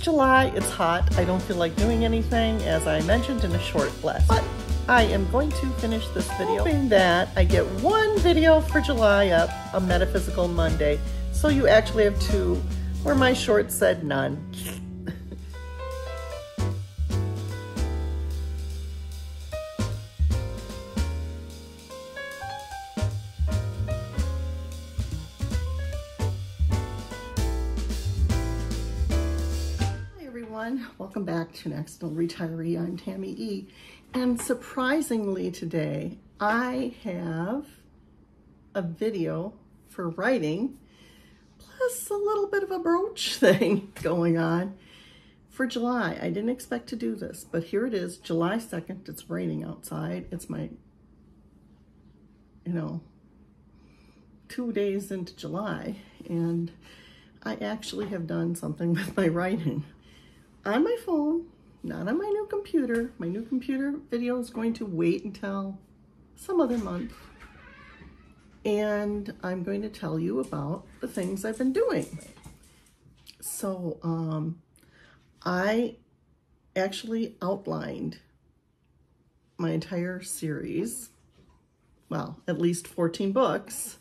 July, it's hot. I don't feel like doing anything, as I mentioned in a short blast. But I am going to finish this video, hoping that I get one video for July up, a Metaphysical Monday. So you actually have two, where my short said none. Welcome back to An Accidental Retiree. I'm Tammy E. And surprisingly today, I have a video for writing, plus a little bit of a brooch thing going on for July. I didn't expect to do this, but here it is, July 2nd. It's raining outside. It's my, 2 days into July, and I actually have done something with my writing. On my phone, not on my new computer. My new computer video is going to wait until some other month. And I'm going to tell you about the things I've been doing. So I actually outlined my entire series, well, at least 14 books,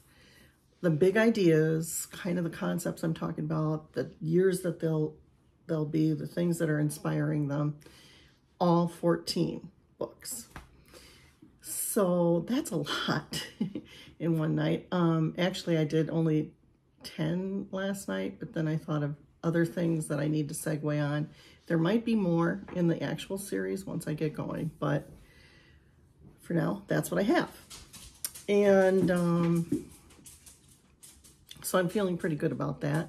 the big ideas, kind of the concepts I'm talking about, the years that they'll be, the things that are inspiring them, all 14 books. So that's a lot in one night. Actually, I did only 10 last night, but then I thought of other things that I need to segue on. There might be more in the actual series once I get going, but for now, that's what I have. And so I'm feeling pretty good about that.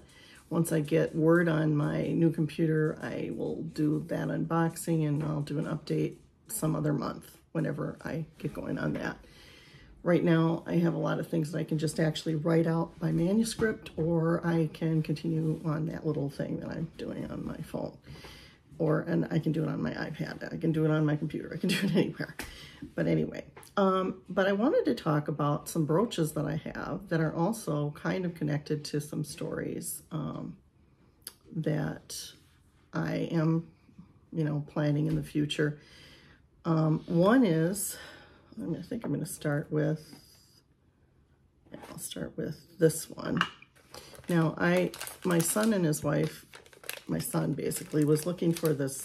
Once I get word on my new computer, I will do that unboxing, and I'll do an update some other month whenever I get going on that. Right now, I have a lot of things that I can just actually write out by manuscript, or I can continue on that little thing that I'm doing on my phone. And I can do it on my iPad. I can do it on my computer. I can do it anywhere. But anyway, but I wanted to talk about some brooches that I have that are also kind of connected to some stories that I am, planning in the future. One is, I think I'm going to start with, I'll start with this one. Now, my son and his wife, my son basically was looking for this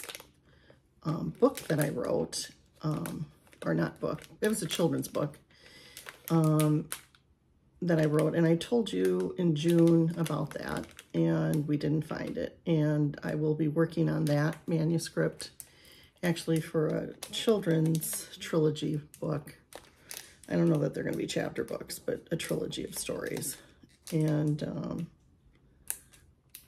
book that I wrote, or not book, it was a children's book that I wrote, and I told you in June about that, and we didn't find it, and I will be working on that manuscript actually for a children's trilogy book. I don't know that they're going to be chapter books, but a trilogy of stories. And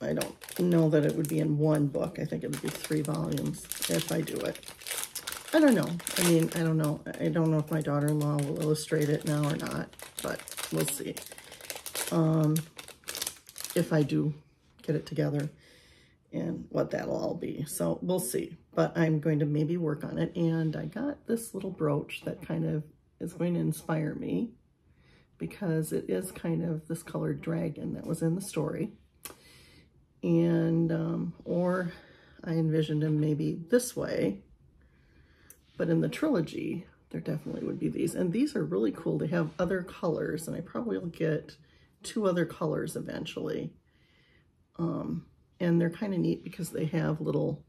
I don't know that it would be in one book. I think it would be 3 volumes if I do it. I don't know. I mean, I don't know. I don't know if my daughter-in-law will illustrate it now or not, but we'll see. If I do get it together and what that'll all be. So we'll see. But I'm going to maybe work on it. And I got this little brooch that kind of is going to inspire me, because it is kind of this colored dragon that was in the story. And, or I envisioned him maybe this way, but in the trilogy, there definitely would be these. And these are really cool. They have other colors, and I probably will get 2 other colors eventually. And they're kind of neat because they have little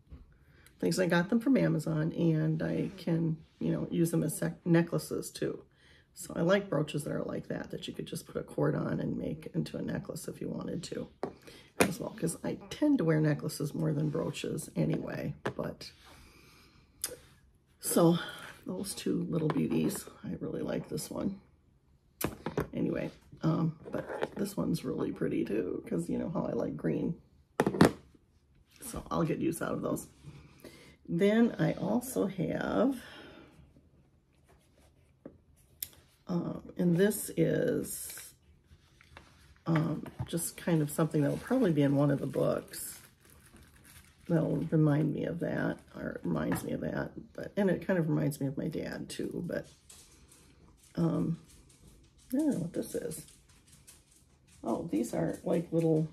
things. I got them from Amazon, and I can, use them as necklaces too. So I like brooches that are like that you could just put a cord on and make into a necklace if you wanted to as well, because I tend to wear necklaces more than brooches anyway. But so those 2 little beauties, I really like this one. Anyway, but this one's really pretty too, because you know how I like green. So I'll get use out of those. Then I also have, and this is just kind of something that will probably be in one of the books. That'll remind me of that, or it reminds me of that. But, and it kind of reminds me of my dad too, but I don't know what this is. Oh, these are like little,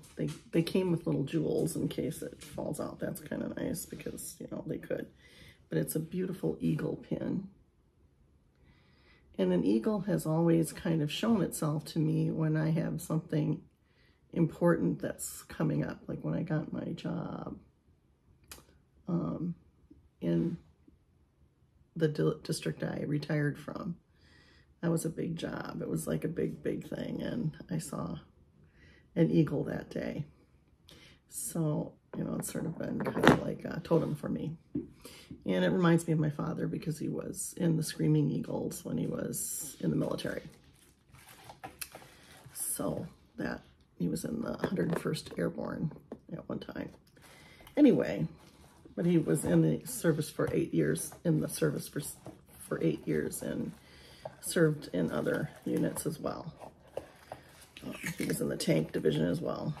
they came with little jewels in case it falls out. That's kind of nice because, you know, they could. But it's a beautiful eagle pin. And an eagle has always kind of shown itself to me when I have something important that's coming up, like when I got my job in the district I retired from. That was a big job. It was like a big, big thing, and I saw an eagle that day. So, you know, it's sort of been kind of like a totem for me. And it reminds me of my father because he was in the Screaming Eagles when he was in the military. So that, he was in the 101st Airborne at one time. Anyway, but he was in the service for 8 years, for 8 years, and served in other units as well. He was in the tank division as well.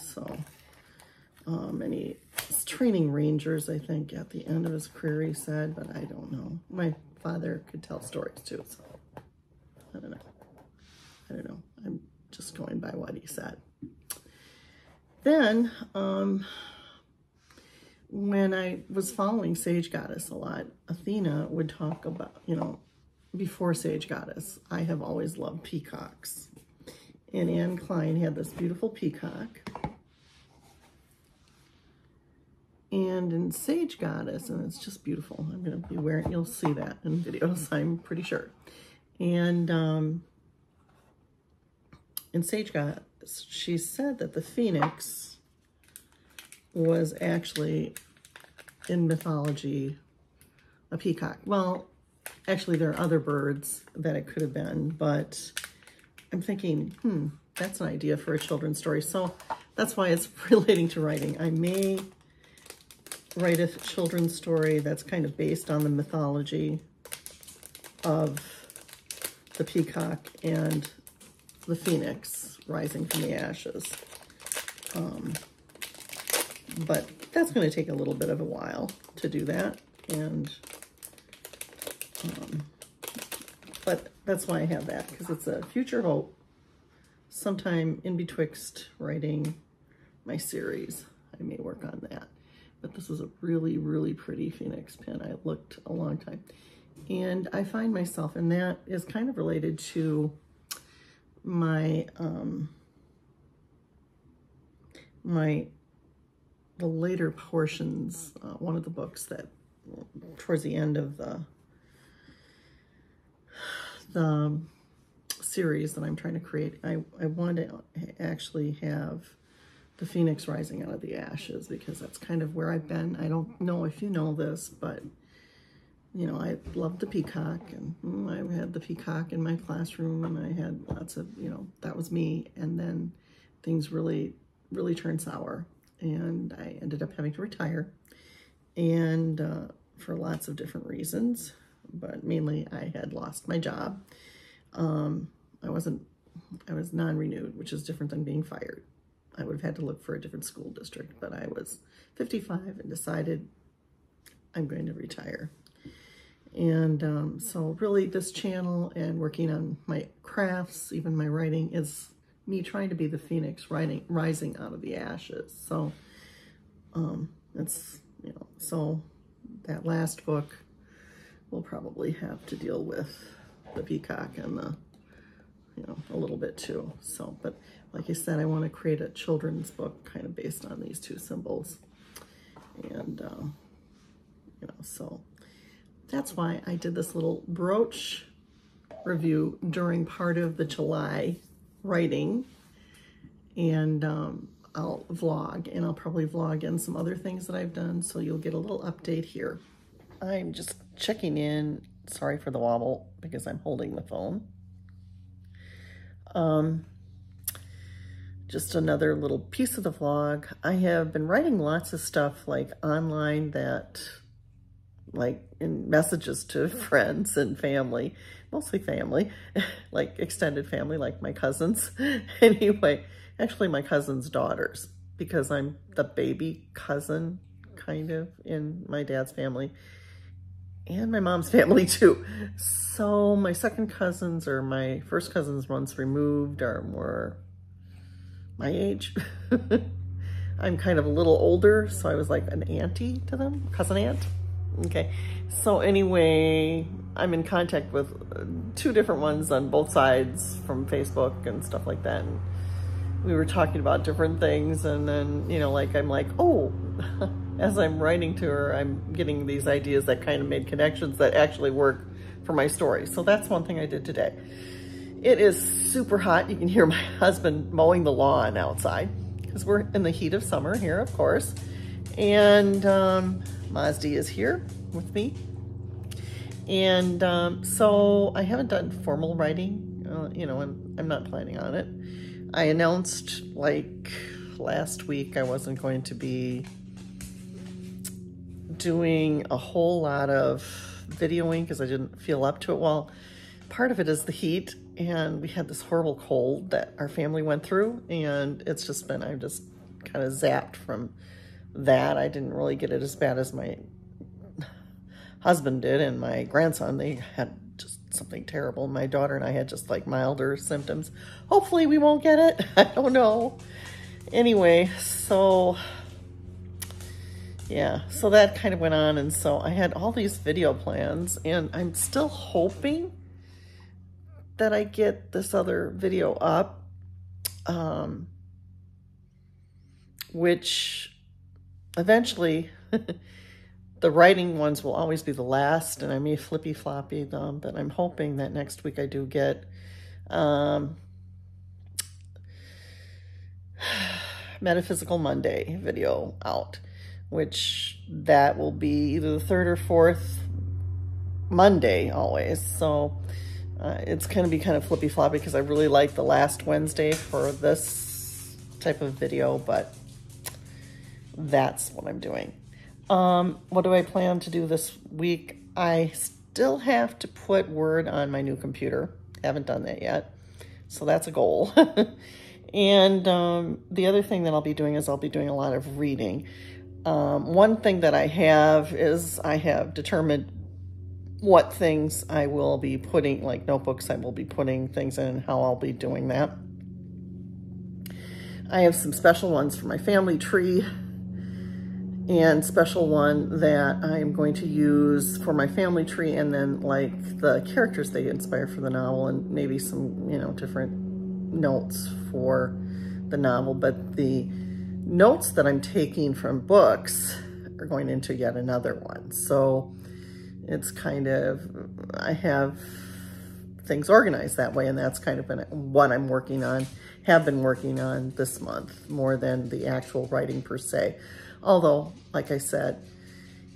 So, and he was training rangers, I think, at the end of his career, he said, but I don't know. My father could tell stories too, so I don't know. I'm just going by what he said. Then, when I was following Sage Goddess a lot, Athena would talk about, you know, before Sage Goddess, I have always loved peacocks. And Anne Klein had this beautiful peacock. And in Sage Goddess, and it's just beautiful. I'm going to be wearing, you'll see that in videos, I'm pretty sure. And in Sage Goddess, she said that the phoenix was actually, in mythology, a peacock. Well, actually, there are other birds that it could have been, but I'm thinking, that's an idea for a children's story. So that's why it's relating to writing. I may write a children's story that's kind of based on the mythology of the peacock and the phoenix rising from the ashes. But that's going to take a little bit of a while to do that. And but that's why I have that, because it's a future hope sometime in betwixt writing my series. I may work on that. But this is a really, really pretty phoenix pin. I looked a long time. And I find myself, and that is kind of related to my, the later portions, one of the books that towards the end of the series that I'm trying to create, I want to actually have the phoenix rising out of the ashes, because that's kind of where I've been. I don't know if you know this, but you know, I loved the peacock, and I had the peacock in my classroom, and I had lots of, you know, that was me. And then things really, really turned sour, and I ended up having to retire, and for lots of different reasons, but mainly I had lost my job. I was non-renewed, which is different than being fired. I would have had to look for a different school district, but I was 55 and decided I'm going to retire. And so really this channel and working on my crafts, even my writing, is me trying to be the phoenix rising out of the ashes. So it's, you know, so that last book will probably have to deal with the peacock and the, you know, a little bit too. So, but like I said, I want to create a children's book kind of based on these two symbols. And, you know, so that's why I did this little Broach review during part of the July writing. And I'll vlog, and I'll probably vlog in some other things that I've done, so you'll get a little update here. I'm just checking in. Sorry for the wobble, because I'm holding the phone. Just another little piece of the vlog. I have been writing lots of stuff like online, that like in messages to friends and family, mostly family, like extended family, like my cousins. Anyway, actually my cousin's daughters, because I'm the baby cousin kind of in my dad's family and my mom's family too. So my second cousins, or my first cousins once removed, are more my age. I'm kind of a little older, so I was like an auntie to them, cousin aunt. Okay, so anyway, I'm in contact with 2 different ones on both sides from Facebook and stuff like that. And we were talking about different things, and then, you know, like, I'm like, oh, as I'm writing to her, I'm getting these ideas that kind of made connections that actually work for my story. So that's one thing I did today. It is super hot. You can hear my husband mowing the lawn outside because we're in the heat of summer here, of course. And Mazdi is here with me. And so I haven't done formal writing, you know, I'm not planning on it. I announced like last week I wasn't going to be doing a whole lot of videoing because I didn't feel up to it. Well, part of it is the heat, and we had this horrible cold that our family went through, and it's just been, I'm just kind of zapped from that. I didn't really get it as bad as my husband did and my grandson. They had just something terrible. My daughter and I had just like milder symptoms. Hopefully we won't get it. I don't know. Anyway, so yeah, so that kind of went on, and so I had all these video plans, and I'm still hoping that I get this other video up, which eventually the writing ones will always be the last, and I may flippy floppy them, but I'm hoping that next week I do get Metaphysical Monday video out, which that will be either the 3rd or 4th Monday always. So it's going to be kind of flippy floppy because I really like the last Wednesday for this type of video, but that's what I'm doing. What do I plan to do this week? I still have to put Word on my new computer. Haven't done that yet. So that's a goal. And the other thing that I'll be doing is I'll be doing a lot of reading. One thing that I have is I have determined what things I will be putting, like notebooks I will be putting things in, and how I'll be doing that. I have some special ones for my family tree, and special one that I'm going to use for my family tree, and then like the characters they inspire for the novel, and maybe some, you know, different notes for the novel. But the notes that I'm taking from books are going into yet another one. So it's kind of, I have things organized that way, and that's kind of been what I'm working on, have been working on this month, more than the actual writing per se. Although, like I said,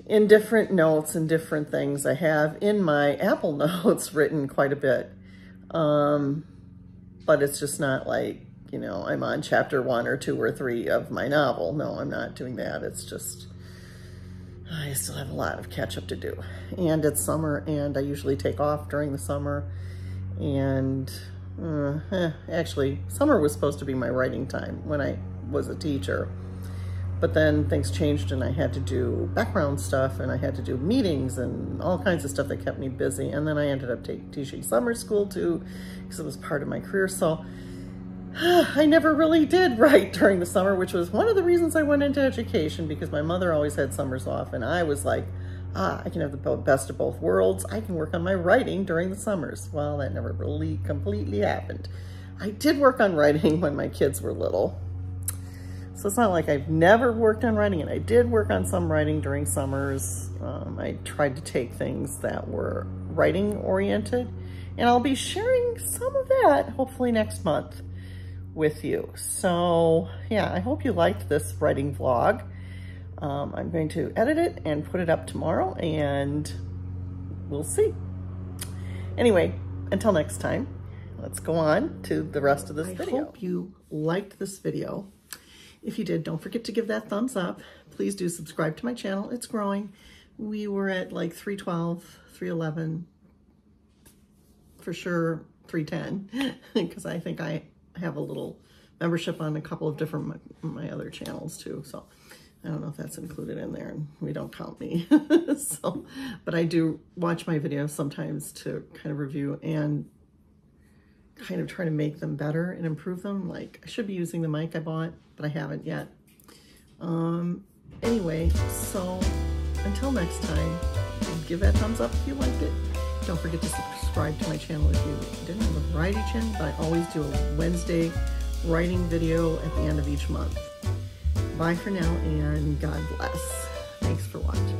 in different notes and different things, I have in my Apple Notes written quite a bit. But it's just not like, you know, I'm on chapter 1 or 2 or 3 of my novel. No, I'm not doing that. It's just, I still have a lot of catch up to do. And it's summer, and I usually take off during the summer. And actually, summer was supposed to be my writing time when I was a teacher. But then things changed, and I had to do background stuff, and I had to do meetings and all kinds of stuff that kept me busy. And then I ended up teaching summer school too, because it was part of my career. So I never really did write during the summer, which was one of the reasons I went into education, because my mother always had summers off, and I was like, I can have the best of both worlds. I can work on my writing during the summers. Well, that never really completely happened. I did work on writing when my kids were little. So it's not like I've never worked on writing, and I did work on some writing during summers. I tried to take things that were writing oriented, and I'll be sharing some of that hopefully next month with you. So yeah, I hope you liked this writing vlog. I'm going to edit it and put it up tomorrow, and we'll see. Anyway, until next time, let's go on to the rest of this video. I hope you liked this video. If you did, don't forget to give that thumbs up. Please do subscribe to my channel. It's growing. We were at like 312, 311, for sure 310, because I think I have a little membership on a couple of different my other channels too. So I don't know if that's included in there, and we don't count me. So, but I do watch my videos sometimes to kind of review and kind of try to make them better and improve them. Like, I should be using the mic I bought, but I haven't yet. Anyway, so until next time, give that thumbs up if you liked it. Don't forget to subscribe to my channel if you didn't have a variety channel, but I always do a Wednesday writing video at the end of each month. Bye for now, and God bless. Thanks for watching.